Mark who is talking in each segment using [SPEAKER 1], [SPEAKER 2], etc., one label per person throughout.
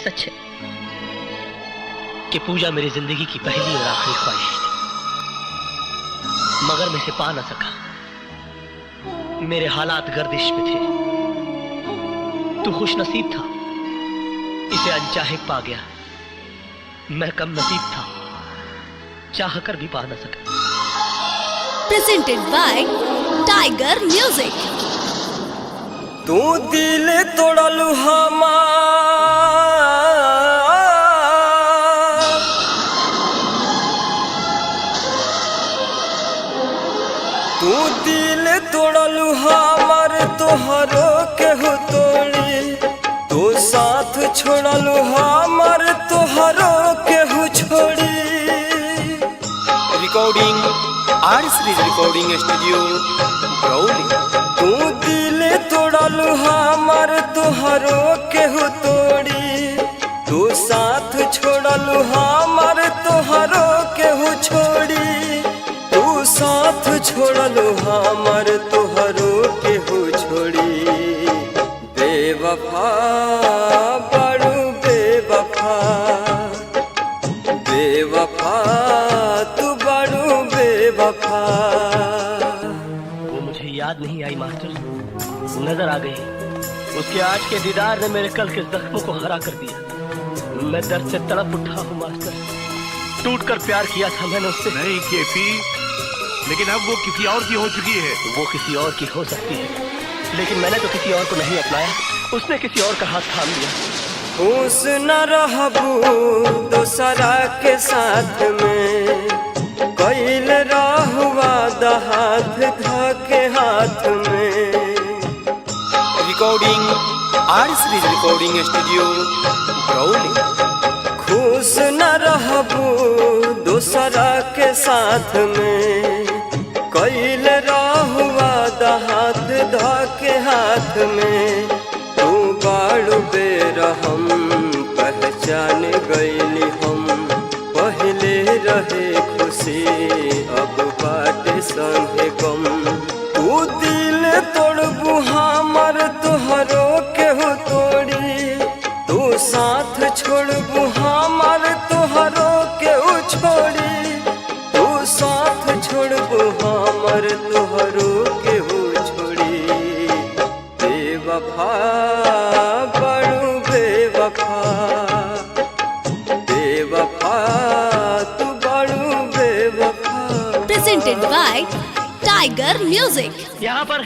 [SPEAKER 1] सच है कि पूजा मेरी जिंदगी की पहली और आखिरी ख्वाहिश थी, मगर मैं इसे पा ना सका। मेरे हालात गर्दिश में थे। तू खुशनसीब था, इसे अनचाहे पा गया। मैं कम नसीब था, चाह कर भी पा ना सका।
[SPEAKER 2] Presented by Tiger Music।
[SPEAKER 3] तू दिल तोड़लू हमार, तू दिल तोड़लू हमार, तोहरो केहू तोड़ी। तू साथ छोड़लू हमार, तोहरो केहू छोड़ी। Recording R series recording studio ब्रौली। तू दिल तोड़लू हमार, तोहरो केहू तोड़ी। तू साथ छोड़लू हमार, तोहरो केहू छोड़ी। तू साथ छोड़लू हमार, तोहरो केहू छोड़ी। बेवफा बड़ू बेवफा, बेवफा तू बड़ू बेवफा।
[SPEAKER 1] वो मुझे याद नहीं आई मास्टर, नजर आ गई। उसके आज के दीदार ने मेरे कल के जख्मों को हरा कर दिया। मैं दर्द से तड़प उठा हूँ मास्टर। टूट कर प्यार किया था मैंने उससे।
[SPEAKER 4] नहीं केपी, लेकिन अब वो किसी और की हो चुकी है।
[SPEAKER 1] वो किसी और की हो सकती है, लेकिन मैंने तो किसी और को नहीं अपनाया। उसने किसी और का हाथ थाम लिया।
[SPEAKER 3] खुश न रहबू दोसरा के साथ में, कैल रहुआ हाथ धके हाथ में। Recording R series recording studio ब्रौली। खुश न रहबू दोसरा के साथ में, कैल रहुआ हाथ धके हाथ में। तू बाड़ू बेरहम पहचान गईली हम। पहले रहे खुशी अब बाटे संगे गम। तू दिल तोड़बू हमार, तोहरो केहू तोड़ी। तू साथ छोड़बू हमार, तोहरो केहू छोड़ी। तू साथ छोड़बू हमार, तोहरो केहू छोड़ी। बेवफा बड़ू बेवफा, बेवफा तू बड़ू बेवफा।
[SPEAKER 2] Presented by Tiger Music।
[SPEAKER 1] यहाँ पर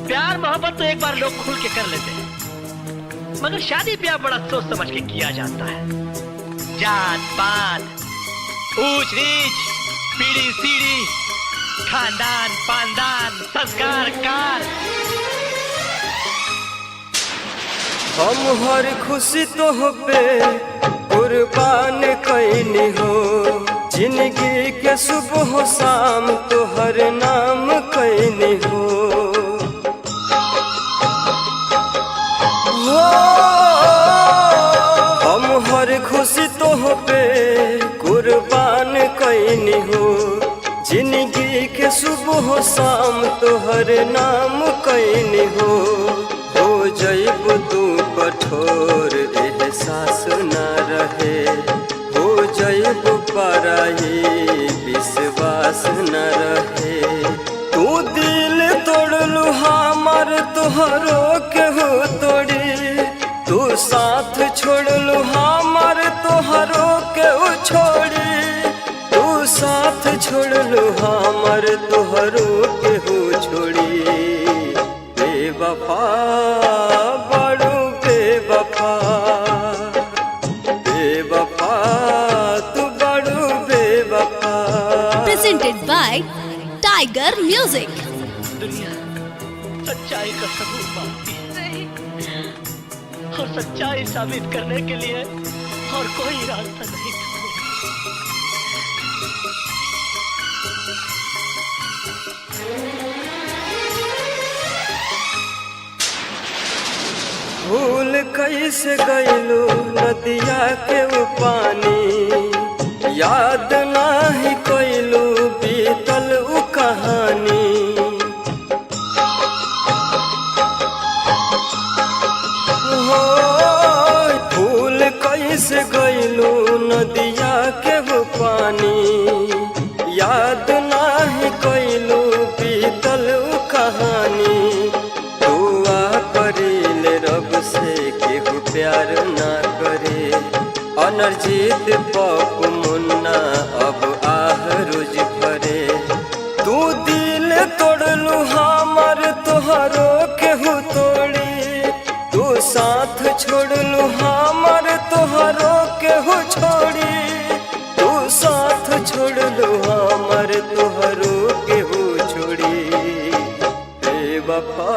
[SPEAKER 1] प्यार मोहब्बत तो एक बार लोग खुल के कर लेते हैं, मगर शादी ब्याह बड़ा सोच समझ के किया जाता है। जात पात, ऊंच नीच, पीढ़ी सीढ़ी, खानदान पानदान, संस्कार कार।
[SPEAKER 3] हम हर खुशी तो पे कुर्बान कैनी हो। जिंदगी के सुबह शाम तोहर नाम कैनी हो। हम हर खुशी तो पे कुर्बान कैनी हो। जिंदगी के सुबह शाम तोहर नाम कैनी हो। जैब तू कठोर एहसास न रहे, हो जैब पराई विश्वास न रहे। तू दिल तोड़लू हमार, तोहरो केहू तोड़ी। तू साथ छोड़लू हमार, तोहरो केहू छोड़ी। तू साथ छोड़लू हमार, तोहरो केहू छोड़ी। बेवफा बड़ू बेवफा, बेवफा तू बड़ू बेवफा।
[SPEAKER 2] Presented by Tiger Music।
[SPEAKER 1] दुनिया सच्चाई का सबूत मांगती है, और सच्चाई साबित करने के लिए और कोई रास्ता नहीं था।
[SPEAKER 3] भूल कैसे गईलू नदिया के पानी। याद नाही कैलू बीतल उ कहानी। हो गईलू नदिया के वो पानी याद नाही कईलू बीतल उ कहानी दुआ करीले रब से केहू प्यार ना करे अनर्जित पप मुन्ना अब आह रोज भरे तू दिल तोड़लू हमर तोहरो केहू तोड़ी तू साथ छोड़लू हमर तोहरो केहू छोड़ी तू साथ छोड़लू हमर तोहरो केहू छोड़ी बेवफा